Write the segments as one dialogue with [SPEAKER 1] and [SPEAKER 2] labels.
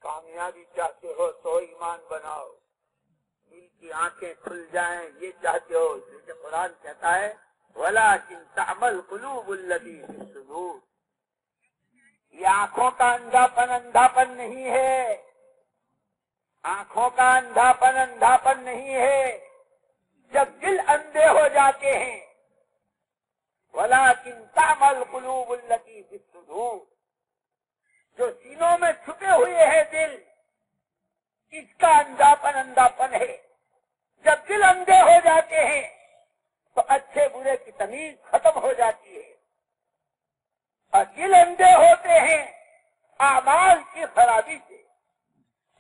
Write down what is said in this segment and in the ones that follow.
[SPEAKER 1] کامیابی چاہتے ہو تو ایمان بناؤ، دل کی آنکھیں کھل جائیں یہ چاہتے ہو، اس لیے قرآن کہتا ہے وَلَٰكِن تَعْمَى الْقُلُوبُ الَّتِي فِي الصُّدُورِ۔ یہ آنکھوں کا اندھاپن نہیں ہے، آنکھوں کا اندھاپن نہیں ہے جب دل اندھے ہو جاتے ہیں۔ وَلَٰكِن تَعْمَى الْقُلُوبُ الَّتِي فِي الصُّدُورِ، جو سینوں میں چھپے ہوئے ہیں دل، اس کا اندھاپن ہے۔ جب دل اندھے ہو جاتے ہیں تو اچھے برے کی تمیز ختم ہو جاتی ہے، اور دل اندھے ہوتے ہیں اعمال کی خرابی سے۔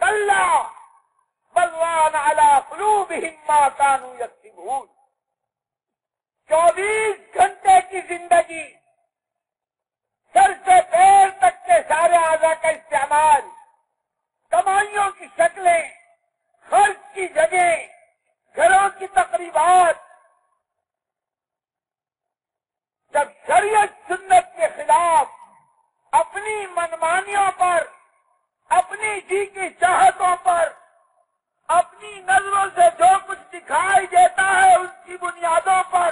[SPEAKER 1] کلا بل ران علی قلوبہم ما کانوا یکسبون۔ 24 گھنٹے کی زندگی، سر سے پیر تک کے سارے اعضاء کا استعمال، کمائیوں کی شکلیں، خرچ کی جگہیں، گھروں کی تقریبات، جب شریعت سنت کے خلاف اپنی منمانیوں پر، اپنی جی کی چاہتوں پر، اپنی نظروں سے جو کچھ دکھائی دیتا ہے اس کی بنیادوں پر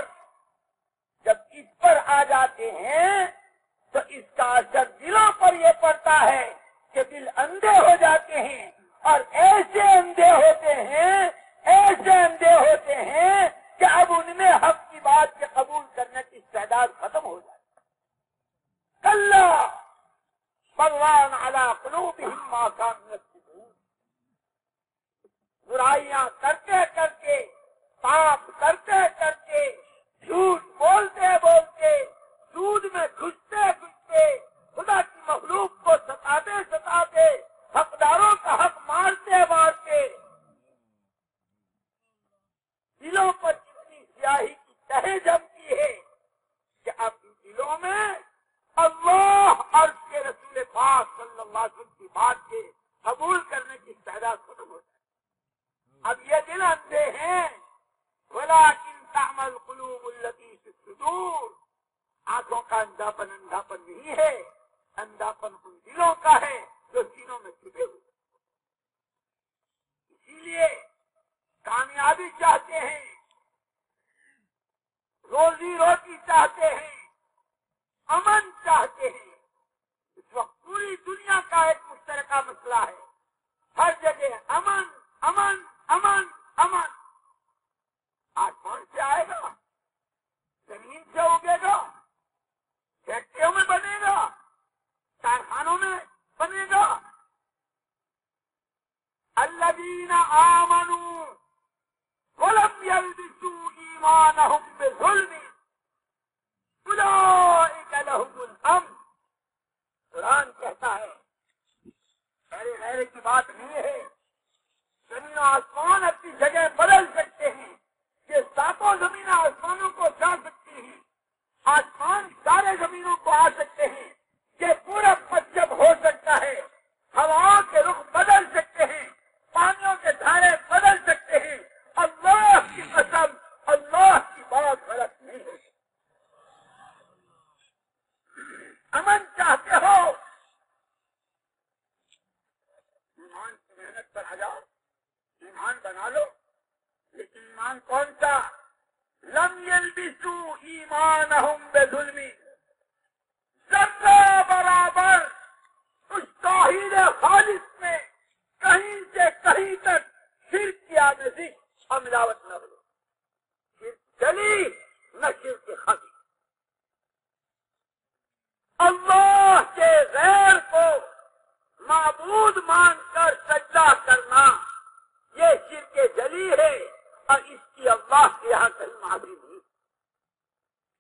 [SPEAKER 1] جب اس پر آ جاتے ہیں تو اس کا اثر دلوں پر یہ پڑتا ہے کہ دل اندھے ہو جاتے ہیں، اور ایسے اندھے ہوتے ہیں کہ اب ان میں حق کی بات کے قبول کرنے کی استعداد ختم ہو جاتی ہے۔ کلا بل ران علی قلوبہم ما کانوا یکسبون۔ برائیاں کرتے کرتے، پاپ کرتے کرتے، جھوٹ بولتے بولتے، سود میں گھستے گھستے، خدا کی مخلوق کو ستاتے ستاتے، حقداروں کا حق مارتے مارتے، دلوں پر اتنی سیاہی کی تہہ جمتی ہے کہ اب دلوں میں اللہ اور اس کے رسول پاک صلی اللہ علیہ وسلم کی بات کے قبول کرنے کی استعداد ختم ہو جائے۔ اب یہ دل اندھے ہیں، وَلَٰكِن تَعْمَى الْقُلُوبُ الَّتِي فِي الصُّدُورِ۔ آنکھوں کا اندھاپن نہیں ہے، اندھاپن ان دلوں کا ہے جو سینوں میں چھپے ہوئے۔ اسی لیے کامیابی چاہتے ہیں، روزی روٹی چاہتے ہیں، امن چاہتے ہیں۔ اس وقت پوری دنیا کا ایک مشترکہ مسئلہ ہے، ہر جگہ امن امن امن امن۔ آسمان سے آئے گا، زمین سے اگے گا، فیکٹریوں میں بنے گا، کارخانوں میں بنے گا۔ الذین آمنوا ولم یلبسوا ایمانہم بظلم اولئک لہم الامن۔ قرآن کہتا ہے، غیر کی بات نہیں ہے، زمین و آسمان اپنی جگہ بدل سکتے ہیں، یہ ساتوں زمین آسمانوں کو جا سکتی ہیں، آسمان سارے زمینوں کو آ سکتے ہیں، یہ پورا پچھم ہو سکتا ہے، ہواؤں کے رخ بدل سکتے ہیں، پانیوں کے دھارے بدل سکتے ہیں۔ اللہ کی قسم، اللہ کی بات غلط نہیں ہے۔ امن چاہتے ہو، ایمان کی محنت پر آ جاؤ، ایمان بنا لو، لیکن ایمان کون سا؟ لم یلبسوا ایمانہم بظلم۔ ذرہ برابر اس توحید خالص میں کہیں سے کہیں تک شرک کی آمیزش اور ملاوٹ نہ کرو، شرک جلی نہ شرک خفی۔ اللہ کے غیر کو معبود مان کر سجدہ کرنا یہ شرک جلی ہے، اور اس کی اللہ کے یہاں کہیں معافی نہیں۔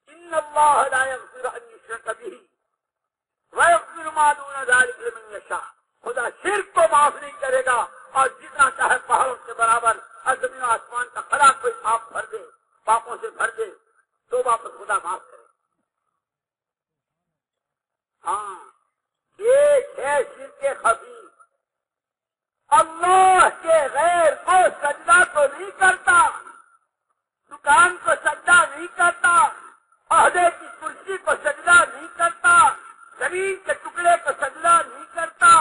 [SPEAKER 1] ان اللہ لا یغفر ان یشرک بہ ویغفر ما دون ذلک لمن یشاء۔ خدا شرک کو معاف نہیں کرے گا، اور جتنا چاہے پہاڑوں کے برابر اور زمین و آسمان کا خلا کوئی پاپ بھر دے، پاپوں سے بھر دے تو واپس خدا معاف کرے۔ ہاں، ایک ہے شرک خفی، اللہ کے غیر کو سجدہ تو نہیں کرتا، دکان کو سجدہ نہیں کرتا، عہدے کی کرسی کو سجدہ نہیں کرتا، زمین کے ٹکڑے کو سجدہ نہیں کرتا،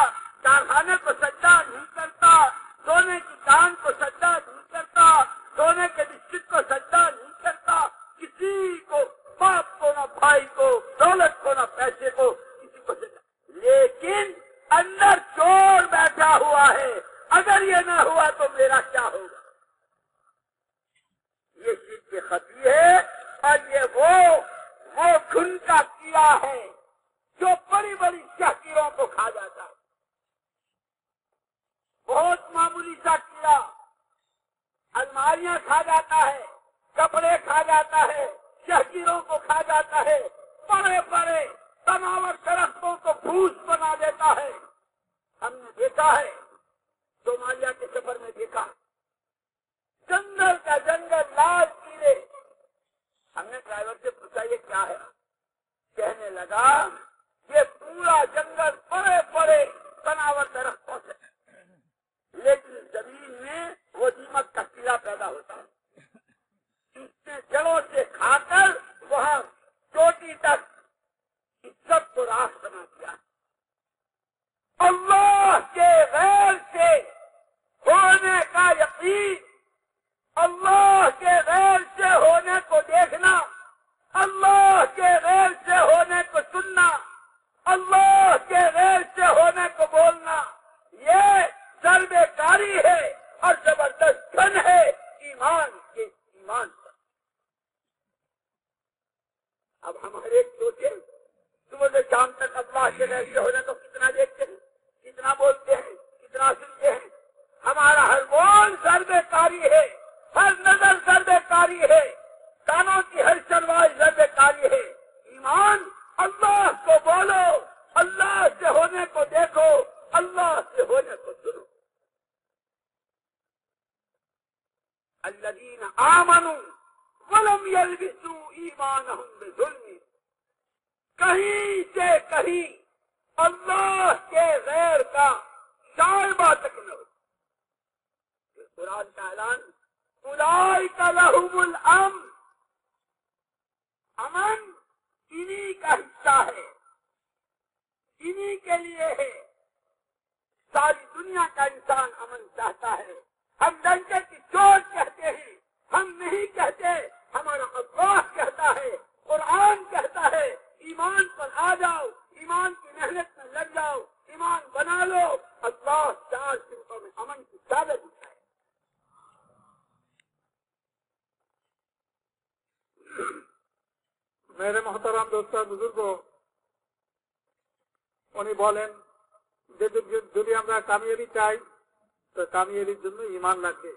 [SPEAKER 1] کارخانے کو سجدہ کھا جاتا ہے، کپڑے کھا جاتا ہے، شہگیروں کو کھا جاتا ہے، بڑے بڑے تناور درختوں کو پھوس بنا دیتا ہے. ہم نے دیکھا ہے، صومالیہ کے سفر میں دیکھا، جنگل کا جنگل، لال قلعے. ہم نے ڈرائیور سے پوچھا یہ کیا ہے؟ کہنے لگا یہ پورا جنگل بڑے بڑے تناور درختوں سے، لیکن زمین میں وہ دیمک کا کیڑا پیدا ہوتا ہے، اس نے جڑوں سے کھا کر وہاں چوٹی تک اس سب کو راکھ بنا دیا. اللہ کے غیر سے ہونے کا یقین، اللہ کے غیر سے ہونے کو دیکھنا، اللہ کے غیر سے ہونے کو سننا، اللہ کے غیر سے ہونے کو بولنا، یہ ضربے کاری ہے اور زبردست گن ہے ایمان کے ایمان پر. اب ہم ہر ایک سوچیں صبح سے شام تک اللہ کے غیر سے ہونے کو کتنا دیکھتے ہیں، کتنا بولتے ہیں، کتنا سنتے ہیں. ہمارا ہر بول ضربے کاری ہے، ہر نظر ضربے کاری ہے، کانوں کی ہر سنوائی ضربے کاری ہے. ایمان اللہ کو بولو، اللہ سے ہونے کو دیکھو، اللہ سے ہونے کو سنو. الذین آمنوا ولم یلبسوا ایمانہم بظلم. کہیں سے کہیں اللہ کے غیر کا شائبہ تک نہ ہو. قرآن کا اعلان، اولئک لہم الامن، امن انہی کا حصہ ہے، انہی کے لیے ہے. ساری دنیا کا انسان امن چاہتا ہے. ہم ڈنکے کی چوٹ کہتے ہیں، ہم نہیں کہتے. ہمارا اللہ کہتا ہے، قرآن کہتا ہے ایمان پر آ جاؤ، ایمان کی محنت میں لگ جاؤ، ایمان بنا لو. اللہ 4 صنفوں میں امن کی دعوت دیتا ہے.
[SPEAKER 2] মেরে মহতারাম দোস্ত বুজুর্গ, উনি বলেন যে যদি আমরা কামিয়াবি চাই তো কামিয়াবির জন্য ঈমান লাগবে,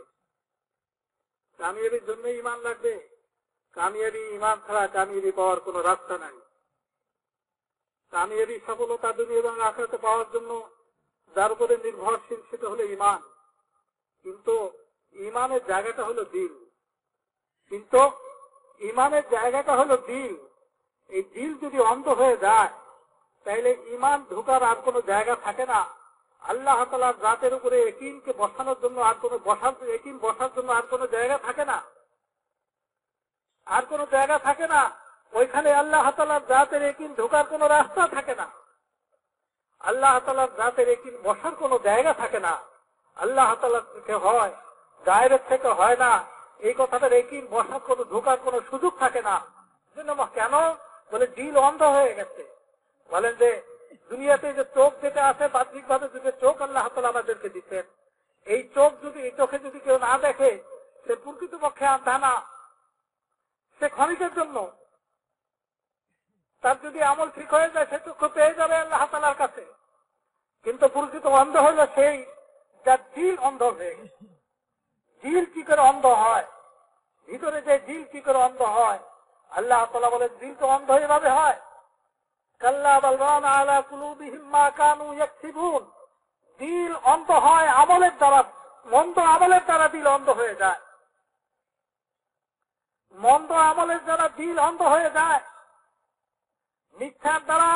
[SPEAKER 2] কামিয়াবির জন্য ঈমান লাগবে. কামিয়াবি ঈমান ছাড়া কামিয়াবি পাওয়ার কোনো রাস্তা নাই. কামিয়াবি সফলতা দুনিয়া এবং আখিরাতে পাওয়ার জন্য যার উপরে নির্ভরশীল সেটা হলো ঈমান. কিন্তু ঈমানের জায়গাটা হলো দিল, কিন্তু ঈমানের জায়গাটা হলো দিল. এই দিল যদি অন্ধ হয়ে যায় তাহলে ঈমান ঢোকার আর কোনো জায়গা থাকে না. আল্লাহ তাআলার জাতের উপরে ইয়াকিনকে বসানোর জন্য আর কোনো ইয়াকিন বসার জন্য আর কোনো জায়গা থাকে না, আর কোনো জায়গা থাকে না. ওইখানে আল্লাহ তাআলার জাতের ইয়াকিন ঢোকার কোনো রাস্তা থাকে না, আল্লাহ তাআলার জাতের ইয়াকিন বসার কোনো জায়গা থাকে না. আল্লাহ তাআলা থেকে হয়, গায়ের থেকে হয় না, এই কথাটার ইয়াকিন বসার কোনো ঢোকার কোনো সুযোগ থাকে না. কেন বলে দিল অন্ধ হয়ে গেছে. বলেন যে দুনিয়াতে যে চোখ যেটা আছে বাহ্যিকভাবে যে চোখ আল্লাহ তাআলা আমাদেরকে দিচ্ছেন, এই চোখ যদি এই চোখে যদি কেউ না দেখে সে প্রকৃতপক্ষে আন্ধা না, সে ক্ষণিকের জন্য. তার যদি আমল ঠিক হয়ে যায় সে চক্ষু পেয়ে যাবে আল্লাহ তাআলার কাছে. কিন্তু প্রকৃত অন্ধ হলো সেই যার দিল অন্ধ হয়ে গেছে. দিল কি করে অন্ধ হয়, ভিতরে যে দিল কি করে অন্ধ হয়? আল্লাহ তাআলা বলেন দিল তো অন্ধ এভাবে হয়, কাল্লা বাল রানা আলা কুলুবিহিম মা কানু ইয়াকসিবুন. দিল অন্ধ হয় আমলের দ্বারা, মন্দ আমলের দ্বারা দিল অন্ধ হয়ে যায়, মন্দ আমলের দ্বারা দিল অন্ধ হয়ে যায়. মিথ্যার দ্বারা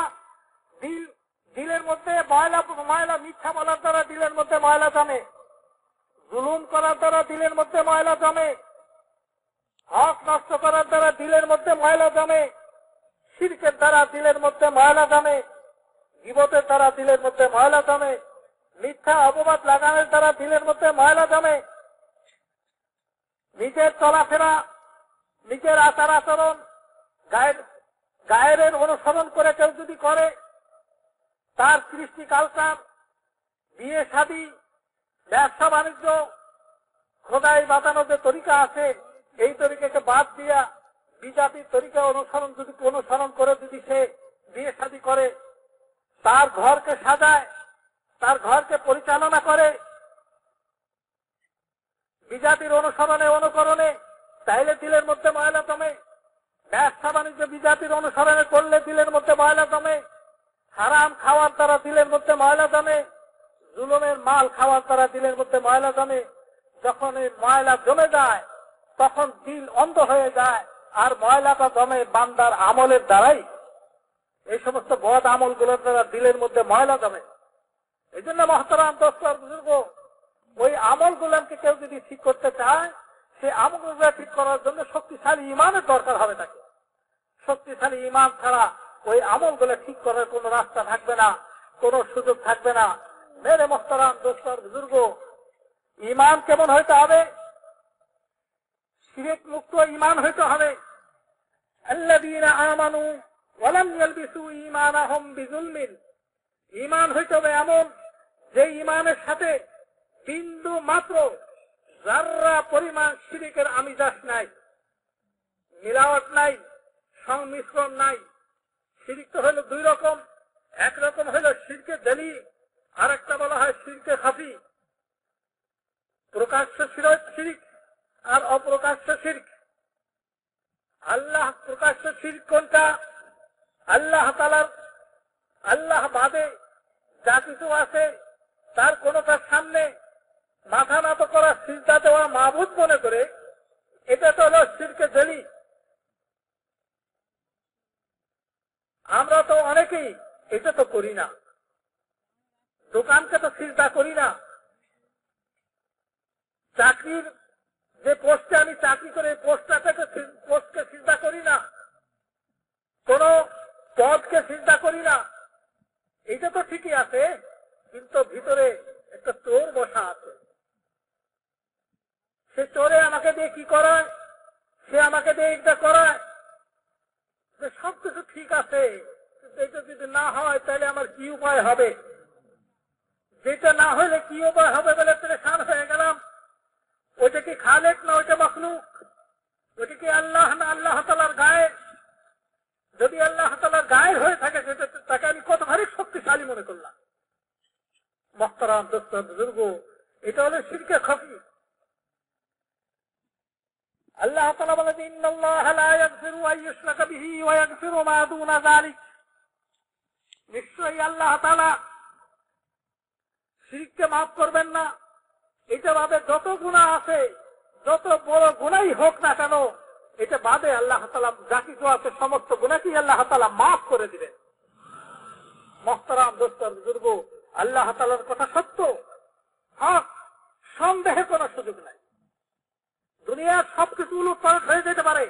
[SPEAKER 2] দিলের মধ্যে ময়লা, মিথ্যা বলার দ্বারা দিলের মধ্যে ময়লা জমে, জুলুম করার দ্বারা দিলের মধ্যে ময়লা জমে, হক নষ্ট করার দ্বারা দিলের মধ্যে ময়লা জমে, শিরকের দ্বারা দিলের মধ্যে ময়লা জমে, গীবতের দ্বারা দিলের মধ্যে ময়লা জমে, মিথ্যা অপবাদ লাগানোর দ্বারা দিলের মধ্যে ময়লা জমে. নিজের চলাফেরা, নিজের আচার আচরণ, গায়ের অনুসরণ করে কেউ যদি করে, তার কৃষ্টি কালচার, বিয়ে শাদী, ব্যবসা বাণিজ্য, খোদাই বাঁধানো যে তরিকা আছে এই তরিকাকে বাদ দিয়া বিজাতির তরিকা অনুসরণ করে যদি সে বিয়ে শাদী করে, তার ঘরকে সাজায়, তার ঘরকে পরিচালনা করে, বিজাতির অনুসরণে অনুকরণে তাইলে দিলের মধ্যে ময়লা জমে। ব্যবসা বাণিজ্য বিজাতির অনুসরণে করলে দিলের মধ্যে ময়লা জমে। হারাম খাওয়ার দ্বারা দিলের মধ্যে ময়লা জমে। জুলুমের মাল খাওয়ার দ্বারা দিলের মধ্যে ময়লা জমে। যখন এই ময়লা জমে যায় তখন দিল অন্ধ হয়ে যায়, আর ময়লাটা জমে বান্দার আমলের দ্বারাই। এই সমস্ত বদ আমলগুলোর দ্বারা দিলের মধ্যে ময়লা জমে। এই জন্য মহতারাম দোস্ত আর বুজুর্গ, ওই আমলগুলোকে কেউ যদি ঠিক করতে চায়, সে আমলগুলো ঠিক করার জন্য শক্তিশালী ইমানের দরকার হবে তাকে। শক্তিশালী ইমান ছাড়া ওই আমলগুলো ঠিক করার কোনো রাস্তা থাকবে না, কোনো সুযোগ থাকবে না। মেরে মহতারাম দোস্ত আর বুজুর্গ, ইমান কেমন হইতে হবে? শিরক মুক্ত ইমান হইতে হবে। আল্লাযীনা আমানু ওয়া লাম ইয়ালবিসু ঈমানাহুম বিযুলমিন। ইমান হইতে হবে এমন যে ইমানের সাথে বিন্দু মাত্র যাররা পরিমাণ শিরকের আমিজাজ নাই, মিলাওয়াত নাই, সংমিশ্রণ নাই। শিরক তো হলো দুই রকম। একরকম হলো শিরকে জলি, আর একটা বলা হয় শিরকে খাফি। প্রকাশ্য শিরক আর অপ্রকাশ্য শিরক। আল্লাহ প্রকাশ্য শিরক কোনটা? আল্লাহ তাআলার, আল্লাহ বাদে যা কিছু আছে তার কোনটার সামনে মাথা নত করা, সিজদা দেওয়া মাবুদ মনে করে, এটা তো হলো শিরকে জলি। আমরা তো অনেকেই এটা তো করি না। দোকানকে তো সিজদা করি না। চাকরির যে পোস্টে আমি চাকরি করে পোস্টকে সিজদা করি না। কোন পদকে সিজদা করি না। এইটা তো ঠিকই আছে, কিন্তু ভিতরে একটা চোর বসা আছে। সে চোরে আমাকে দিয়ে কি করায়? সে আমাকে দিয়ে এটা করায় যে সবকিছু ঠিক আছে, এটা যদি না হয় তাহলে আমার কি উপায় হবে? যেটা না হলে কি উপায় হবে বলে পরেশান হয়ে গেলাম। ওইটা কি খালেক না ওইটা মখলুক? ওইটা কি আল্লাহ না আল্লাহ তাআলার গায়ে? যদি আল্লাহ তাআলার গায়ে হয়ে থাকে তাকে আমি কত ভারী শক্তিশালী মনে করলাম। মুহতারাম দোস্ত বুজুর্গ, এটা হলো শিরকে খাফি। আল্লাহ তাআলা বলেন, ইন্নাল্লাহা লা ইয়াগফিরু আন ইউশরাকা বিহি ওয়া ইয়াগফিরু মা দুনা যালিক। নিশ্চয়ই আল্লাহ তাআলা শিরককে মাফ করবেন না। এটা বাদে যত গুনাহ আছে, যত বড় গুনাহই হোক না কেন, এটা বাদে আল্লাহ তাআলা যা কিছু আছে সমস্ত গুনাহকে আল্লাহ তাআলা মাফ করে দিবেন। মুহতারাম দোস্ত বুজুর্গ, আল্লাহ তাআলার কথা সত্য, হক, সন্দেহে কোনো সুযোগ নাই। দুনিয়ার সবকিছু উলটপালট হয়ে যেতে পারে।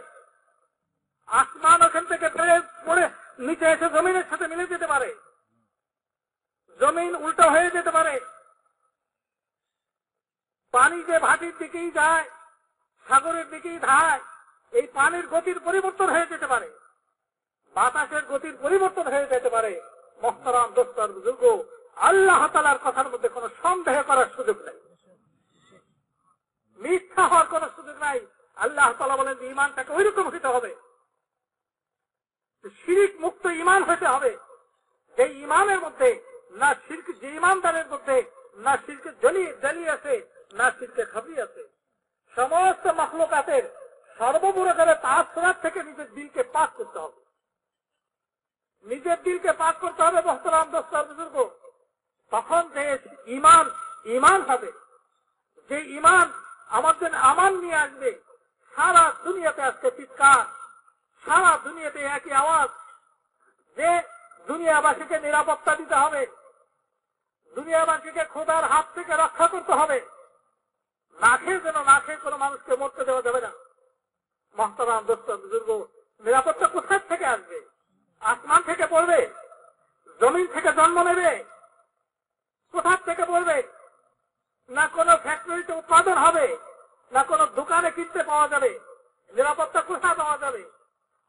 [SPEAKER 2] আসমান ওখান থেকে পড়ে নিচে এসে জমিনের সাথে মিলে যেতে পারে। জমিন উল্টো হয়ে যেতে পারে। পানি যে ভাটির দিকেই যায়, সাগরের দিকেই ধায়, এই পানির গতির পরিবর্তন হয়ে যেতে পারে। বাতাসের গতির পরিবর্তন হয়ে যেতে পারে। মুহতারাম দোস্ত আর বুজুর্গ, আল্লাহ তাআলার কথার মধ্যে কোনো সন্দেহ করার সুযোগ নেই, মিথ্যা হওয়ার কোন সুযোগ নাই। আল্লাহ তাআলা বলেন যে ঈমানটাকে ওইরকম হতে হবে, শিরক মুক্ত ঈমান হতে হবে। যে ঈমানের মধ্যে না শিরক, যে ঈমানদারের মধ্যে না শিরকে জলি আছে, না শিরকে খাফি আছে। সমস্ত মাখলুকাতের সর্বপ্রকারের তাআসসুরাত থেকে নিজের দিলকে পাক করতে হবে। নিজের দিলকে পাক করতে হবে মুহতারাম দোস্ত আর বুজুর্গ। তখন যে ঈমান হবে, যে ঈমান আমাদের আমান নিয়ে আসবে। সারা দুনিয়াতে আজকে চিৎকার, সারা দুনিয়াতে একই আওয়াজ যে দুনিয়াবাসীকে নিরাপত্তা দিতে হবে, দুনিয়াবাসীকে খোদার হাত থেকে রক্ষা করতে হবে। না খেয়ে কোনো মানুষকে মরতে দেওয়া যাবে না। মুহতারাম দোস্ত বুজুর্গ, নিরাপত্তা কোথায় থেকে আসবে? আসমান থেকে পড়বে? জমিন থেকে জন্ম নেবে? কোথা থেকে পড়বে? না কোনো ফ্যাক্টরিতে উৎপাদন হবে, না কোনো দোকানে কিনতে পাওয়া যাবে। নিরাপত্তা কোথায় পাওয়া যাবে?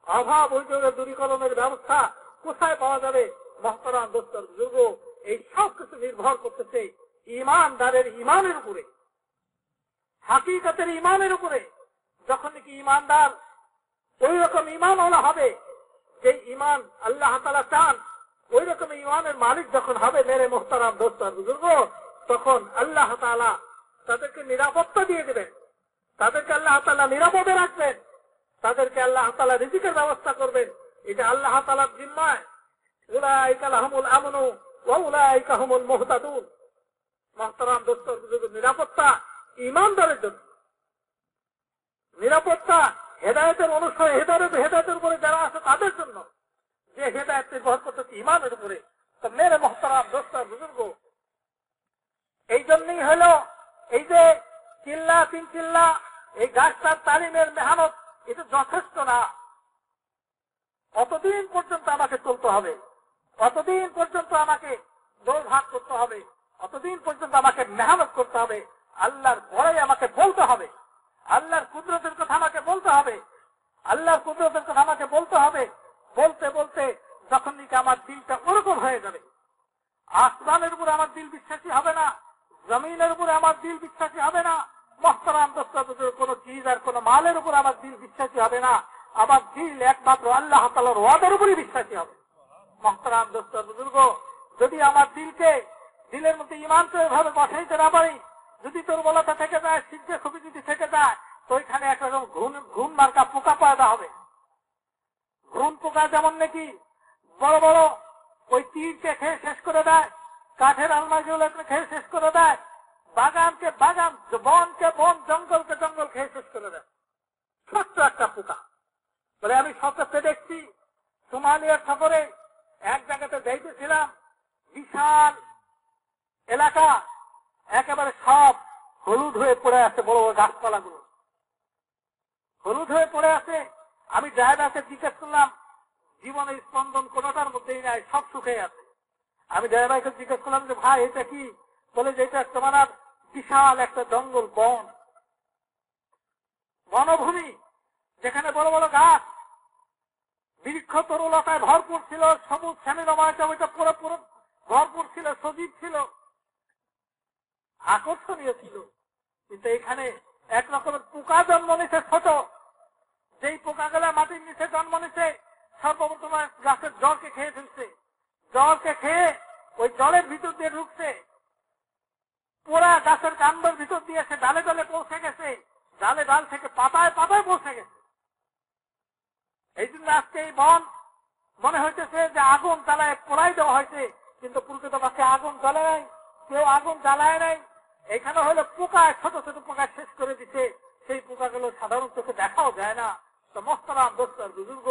[SPEAKER 2] অভাব অভিযোগের দূরীকরণের ব্যবস্থা কোথায় পাওয়া যাবে? মুহতারাম দোস্ত বুজুর্গ, এই সব কিছু নির্ভর করতেছে ঈমানদারের ঈমানের উপরে, হাকিকতের ঈমানের উপরে। যখন নাকি ঈমানদার ওই রকম ঈমানওয়ালা হবে, যে ঈমান আল্লাহ তাআলা চান, ওই রকম ঈমানের মালিক যখন হবে মেরে মুহতারাম দোস্ত বুজুর্গ, তখন আল্লাহ তাআলা তাদেরকে নিরাপত্তা দিয়ে দেবেন। তাদেরকে আল্লাহ তাআলা নিরাপদে রাখবেন, তাদেরকে আল্লাহ তাআলা রিজিকের ব্যবস্থা করবেন। এটা আল্লাহ তাআলার জিম্মায়। উলাইকা লাহুমুল আমনু ওয়া উলাইকা হুমুল মুহতাদুন। মুহতারাম দোস্ত বুজুর্গ, নিরাপত্তা ঈমানদারের জন্য, নিরাপত্তা হেদায়েতের অনুসারে হেদায়েতের উপরে যারা আছে তাদের জন্য, যে হেদায়েত নির্ভর করতেছে ঈমানের উপরে। তো মেরে মুহতারাম দোস্ত বুজুর্গ, এই জন্যই হলো এই যে চিল্লা তিন চিল্লা, এই গাছটার তালিমের মেহনত, এটা যথেষ্ট না। অতদিন পর্যন্ত আমাকে চলতে হবে, অতদিন পর্যন্ত আমাকে দৌড়ভাগ করতে হবে, অতদিন পর্যন্ত আমাকে মেহনত করতে হবে। আল্লাহর ভয়ে আমাকে বলতে হবে, আল্লাহর কুদরতের কথা আমাকে বলতে হবে, আল্লাহর কুদরতের কথা আমাকে বলতে হবে। বলতে বলতে যখন নাকি আমার দিলটা ওরকম হয়ে যাবে, আসমানের উপরে আমার দিল বিশ্বাসী হবে না, জমিনের উপরে আমার দিল বিশ্বাসী হবে না, মুহতারাম দোস্ত কোন চিজ আর কোন মালের উপর আমার দিল বিশ্বাসী হবে না, আমার দিল একমাত্র আল্লাহ তাআলার ওয়াদার উপরই বিশ্বাসী হবে। মুহতারাম দোস্ত বুজুর্গ, যদি আমার দিলের মধ্যে ঈমানকে এভাবে বসাইতে না পারি, যদি দুর্বলতা থেকে যায়, শিরকে খুবই যদি থেকে যায়, তো ওইখানে একরকম ঘুণ মার্কা পোকা পয়দা হবে। ঘুণ পোকা যেমন নাকি বড় বড় ওই তীরকে খেয়ে শেষ করে দেয়, কাঠের আলমারিগুলোকে খেয়ে শেষ করে দেয়, বাগানকে বাগান, বনকে বন, জঙ্গলকে জঙ্গল খেয়ে শেষ করে দেয়, ছোট্ট একটা পোকা। বলে আমি সচক্ষে দেখছি, সোমালিয়ার সফরে এক জায়গাতে যাইতেছিলাম, বিশাল এলাকা, একেবারে সব হলুদ হয়ে পড়ে আছে, বড় বড় গাছপালাগুলো হলুদ হয়ে পড়ে আছে। আমি ড্রাইভারকে জিজ্ঞেস করলাম, জীবনের স্পন্দন কোনোটার মধ্যেই নাই, সব শুকিয়ে আছে। আমি ড্রাইভারকে জিজ্ঞেস করলাম যে ভাই এটা কি? বলে যে এটা তোমার বিশাল একটা জঙ্গল, বনভূমি, যেখানে বড় বড় গাছ, বৃক্ষ তরুলতায় ভরপুর ছিল, সবুজ শ্যামলময়তা ওইটা পুরো ভরপুর ছিল, সজীব ছিল, আকর্ষণীয় ছিল। কিন্তু এখানে এক রকমের পোকা জন্ম নিছে, ছোট, যেই পোকাগুলা মাটির নিচে জন্ম নিছে, সর্বপ্রথম গাছের জলকে খেয়ে ফেলছে, জলকে খেয়ে ওই জলের ভিতর দিয়ে ঢুকছে, পুরা গাছের কাণ্ডের ভিতর দিয়ে সে ডালে ডালে পৌঁছে গেছে, ডালে ডাল থেকে পাতায় পাতায় পৌঁছে গেছে। এই জন্য আজকে এই বন মনে হইতেছে যে আগুন জ্বালায় পোড়াই দেওয়া হয়েছে, কিন্তু প্রকৃত পক্ষে আগুন জ্বলে নাই, কেউ আগুন জ্বালায় নাই। এখানে হলো পোকা, ছোট ছোট পোকা শেষ করে দিচ্ছে, সেই পোকাগুলো সাধারণ চোখে দেখাও যায় না। তো মুহতারাম দোস্ত বুজুর্গ,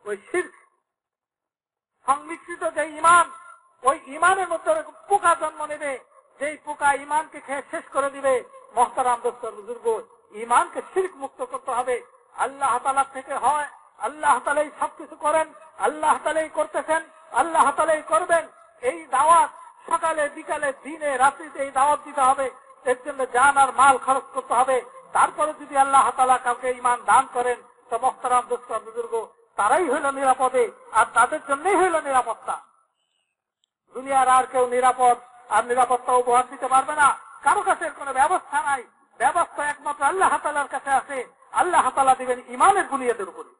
[SPEAKER 2] ওই শিরক সংমিশ্রিত যে ঈমান, ওই ঈমানের মধ্যে পোকা জন্ম নেবে, যেই পোকা ঈমানকে খেয়ে শেষ করে দিবে। মুহতারাম দোস্ত বুজুর্গ, ঈমানকে শিরক মুক্ত করতে হবে। আল্লাহ তাআলা থেকে হয়, আল্লাহ তাআলাই সবকিছু করেন, আল্লাহ তাআলাই করতেছেন, আল্লাহ তাআলাই করবেন। এই দাওয়াত সকালে বিকালে দিনে রাত্রিতে এই দাওয়াত দিতে হবে, এর জন্য জান আর মাল খরচ করতে হবে। তারপরে যদি আল্লাহ তাআলা কাউকে ঈমান দান করেন, তো মুহতারাম দোস্ত বুজুর্গ, তারাই হইল নিরাপদে, আর তাদের জন্যই হইল নিরাপত্তা। দুনিয়ার আর কেউ নিরাপদ আর নিরাপত্তা উপহার দিতে পারবে না, কারো কাছে কোনো ব্যবস্থা নাই। ব্যবস্থা একমাত্র আল্লাহ তাআলার কাছে আছে, আল্লাহ তাআলা দিবেন ঈমানের বুনিয়াদের উপরে।